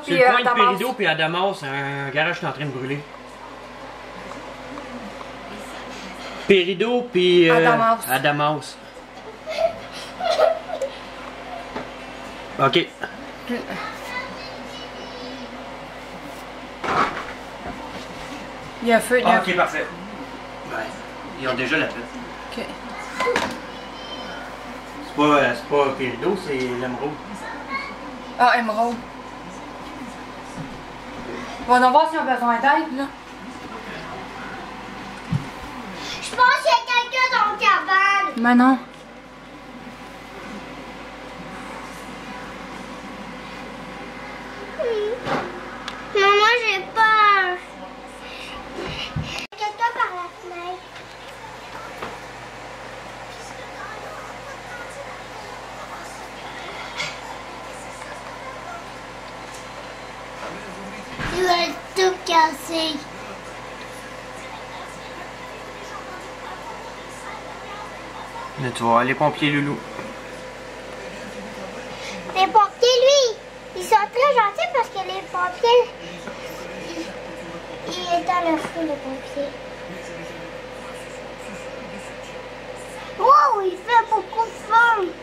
puis le coin de Adamas. Pérido puis Adamas, un garage qui est en train de brûler. Pérido puis Adamas. Ok. Il y a feu, il y a Ok, parfait. Ouais. Ils ont déjà la fête. Ok. C'est pas Pérido, c'est l'émeraude. Ah, émeraude. On va voir si on a besoin d'aide, là. Je pense qu'il y a quelqu'un dans le cabane. Mais non. Maman, j'ai peur. Quelqu'un par la fenêtre. Tu vas tout casser. Mais tu vas voir les pompiers, Loulou. Les pompiers, lui, ils sont très gentils parce que les pompiers, ils éteignent le feu, les pompiers. Wow, il fait beaucoup de feu.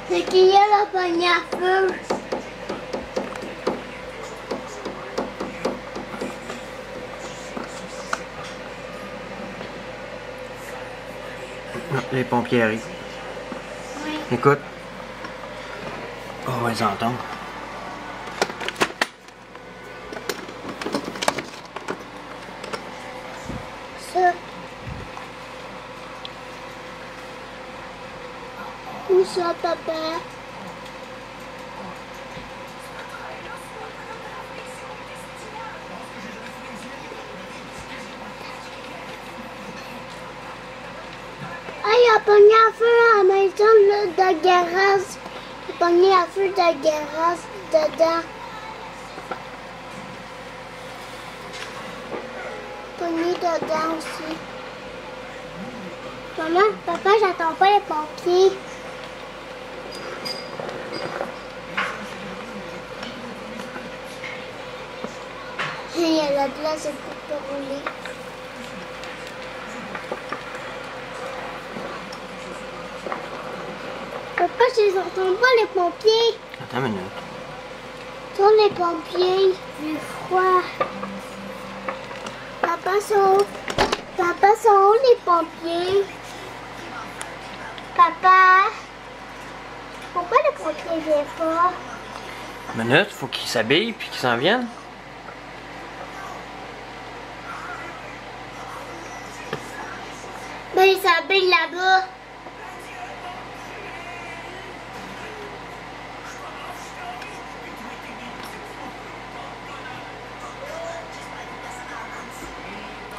C'est qu'il y a la poignée à feu. Les pompiers arrivent. Oui. Écoute. On va les entendre. Ça. Où ça, papa? Ah, il a pogné à feu à la maison là, de garage. Il a pogné à feu de garage dedans. Pogné dedans aussi. Maman, papa, j'attends pas les pompiers. Il y a la glace pour rouler. Papa, je les entends pas les pompiers. Attends une minute. Sont les pompiers. J'ai froid. Papa, sont où? Papa, sont où les pompiers? Papa, pourquoi les pompiers viennent pas? Une minute, faut qu'ils s'habillent puis qu'ils s'en viennent. Ben, ils s'habillent là-bas.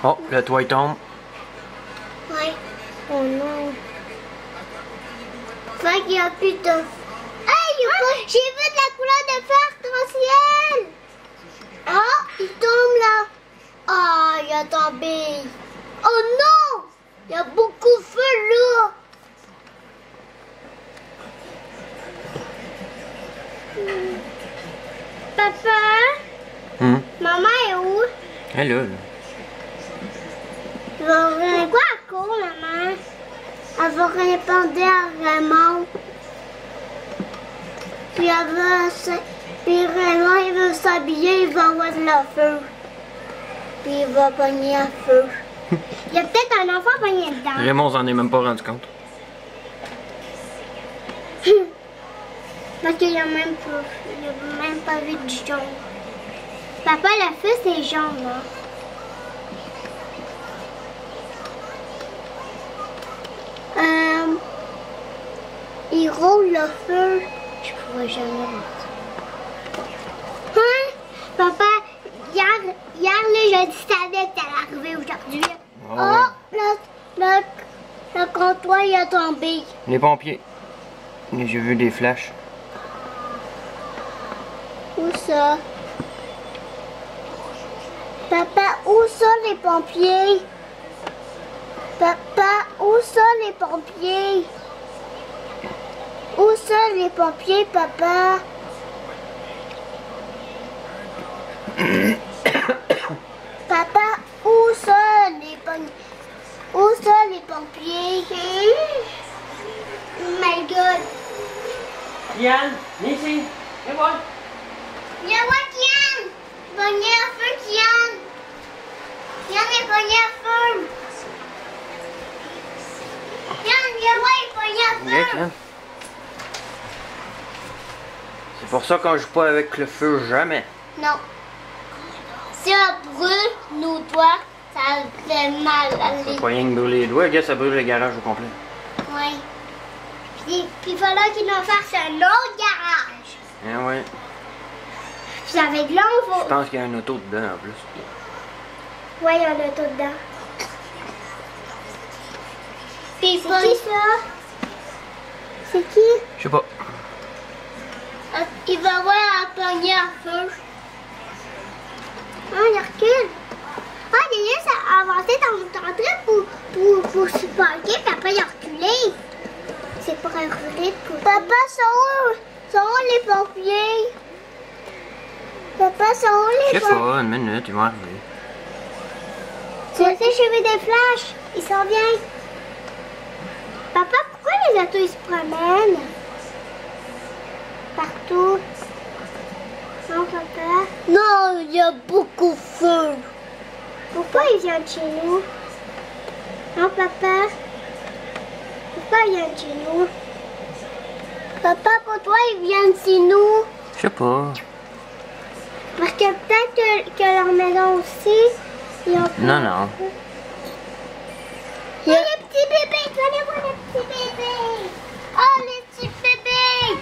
Oh, le toit il tombe. Oui. Oh non. Fait qu'il n'y a plus de... Hey, j'ai vu de la couleur de feu arc-en-ciel. Ah, il tombe là. Ah, il a tombé. Oh non, il y a beaucoup de feu là. Papa, maman est où? Elle est là. Elle va revenir quoi à court, maman? Elle va répondre à Raymond. Puis elle va... Puis Raymond, il veut s'habiller, il va avoir de la feu. Puis il va pogner à feu. Il y a peut-être un enfant pogné dedans. Raymond s'en est même pas rendu compte. Parce qu'il n'y a même pas vu du jaune. Papa, le feu, c'est jaune, là. Il roule le feu. Je pourrais jamais voir ça. Hein? Papa, hier là, je savais que t'allais arriver aujourd'hui. Le comptoir, il a tombé. Les pompiers. J'ai vu des flashs. Où? Où ça? Papa, où sont les pompiers? Papa, où sont les pompiers? Où sont les pompiers, papa? Papa, où sont les pompiers? Où sont les pompiers? Oh my god! Yann, viens ici. Viens voir. Viens voir Kian! Pogné à feu, Kian! Kian est pogné à feu! Kian, viens voir, il est pogné à Viens, feu! Yann. C'est pour ça qu'on joue pas avec le feu jamais. Non. Si on brûle nos doigts, ça fait mal à Ça les... va pas rien que brûler les doigts, regarde, ça brûle le garage au complet. Oui. Puis il faudra qu'ils nous fassent un autre garage. Ah ouais. Puis avec là, on Je va... pense qu'il y a un auto dedans en plus. Oui, il y en a tout dedans. Puis c'est qui ça? C'est qui? Je sais pas. Il va avoir un pogné à feu. Ah, il recule. Ah, il a juste avancé dans notre entrée pour se parquer, puis après il a reculé. C'est pour un reculer pour... Papa, sont où les pompiers? Papa, sont où Je les sais pompiers? pas, une minute, ils vont arriver. Tu sais, j'ai vu des flashs. Ils s'en viennent. Papa, pourquoi les autos ils se promènent? Partout. Non, papa. Non, il y a beaucoup de feu. Pourquoi ils viennent chez nous? Non, papa. Pourquoi ils viennent chez nous? Papa, pourquoi ils viennent chez nous? Je sais pas. Parce que peut-être que leur maison aussi, ils ont... Non, non. Oh, les petits bébés! Tu vas aller voir les petits bébés! Oh, les petits bébés!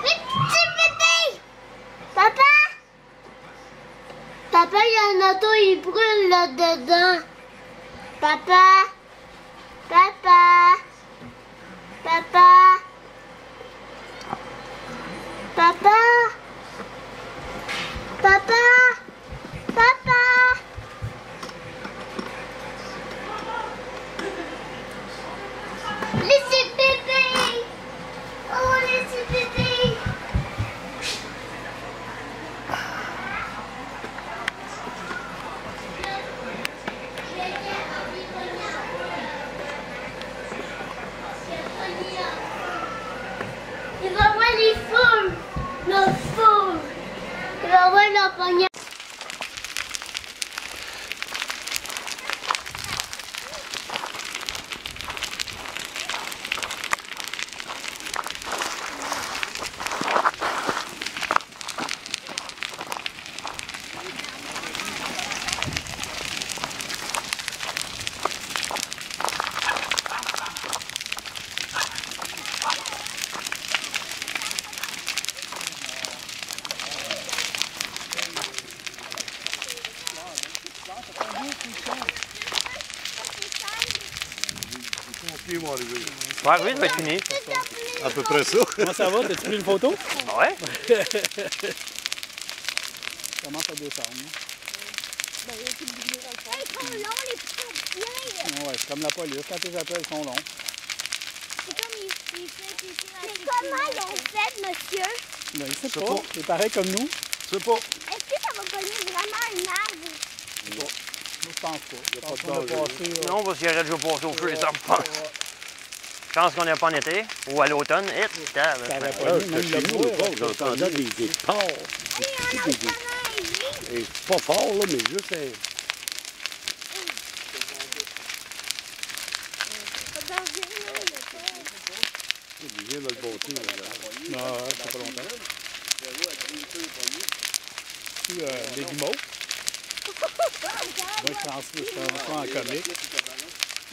Les petits bébés! Papa! Papa, il y a un auto, il brûle là-dedans. Papa! Papa! Papa! Papa! Papa! Papa! Les petits bébés! Oh, les petits bébés! Il va voir les fous! Nos fous! Il va voir nos poignards! Ils vont arriver. Va arriver, ça va être fini. À peu près ça. Comment ça va? T'as-tu pris une photo? Ouais. Comment ça descend? Ils sont longs, les petits Ouais, c'est comme la police. Quand tes appels sont longs. Mais comment ils ont fait, monsieur? Ben, il sait sais pas. pas. C'est pareil comme nous. C'est pas. Est-ce que ça va cogner vraiment un arbre? Moi, je pense pas. Je pas pense de qu'on a danger. passé... Non, parce qu'il arrête de jouer au feu, ça me pense. Je pense qu'on n'est pas en été ou à l'automne. Et T'aurais pas mis, même le bois, J'entendais des porcs. Et pas fort, là, mais juste un... Il vient de le bâtir, là. Non, ça fait pas longtemps. Des guimauves. Moi, je pense que c'est un peu en comique.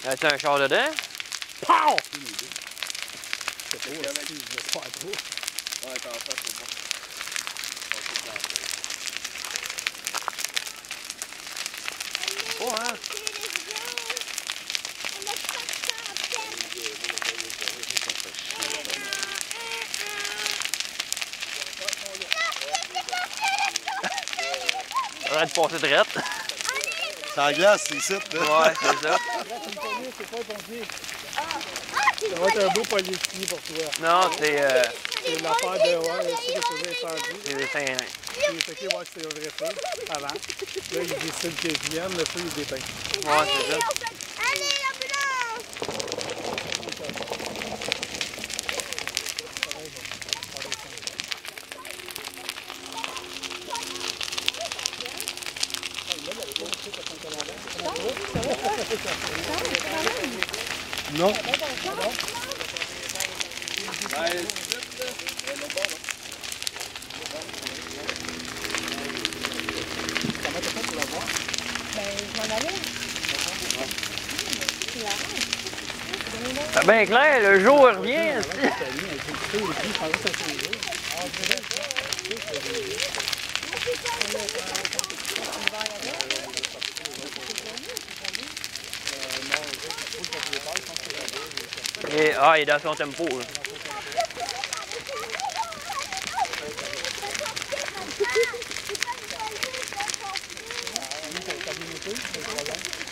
As-tu un char dedans? Pow! Je sais pas, si j'espère pas. Ouais, t'en fais, c'est bon. Oh, hein? train de passer de rette. C'est la glace, c'est ici, là. Ouais, c'est ça. C'est pas ton pied. Ça va être un beau policier pour toi. Non, c'est C'est l'affaire de. Ouais, c'est que c'est descendu. c'est des Saint-Rein. Il est checké voir si c'est un vrai feu avant. Là, il décide qu'ils viennent, le feu il est éteint. Ouais, c'est ça. Allez, l'ambulance! Non. C'est bien clair, le jour revient. Et, il est dans son tempo. Là.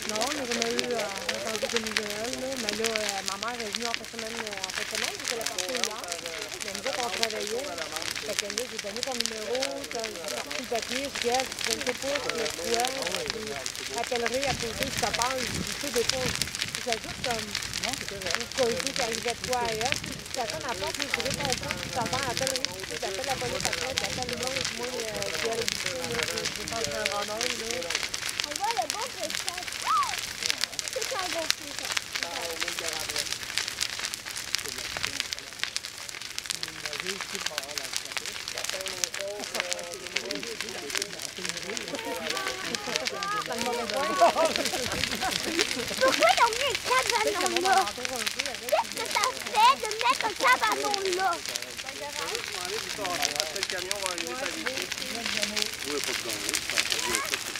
Non, on a jamais eu entendu de nouvelles, là. Mais là, ma mère est venue en fin de semaine, j'étais la partie hier. Mais nous autres, on travaillait. Fait que là, j'ai donné ton numéro, j'ai sorti le papier, je dis, je ne sais pas si le quoi, je rappellerai à poser si t'as peur, je sais des fois, c'est juste comme, pour causer qui arrivait de quoi à elle, si tu t'attends à la porte, je réponds pas, si ta mère appellerait, tu appelles la police après, tu appelles le monde, moi, je vais aller visiter, je pense un rendez, là. On voit le bon cristal. C'est un beau cristal. Pourquoi ils ont mis un cabanon là? Qu'est-ce que ça fait de mettre un cabanon là? Le camion va arriver, ça vite. Oui, pas de problème.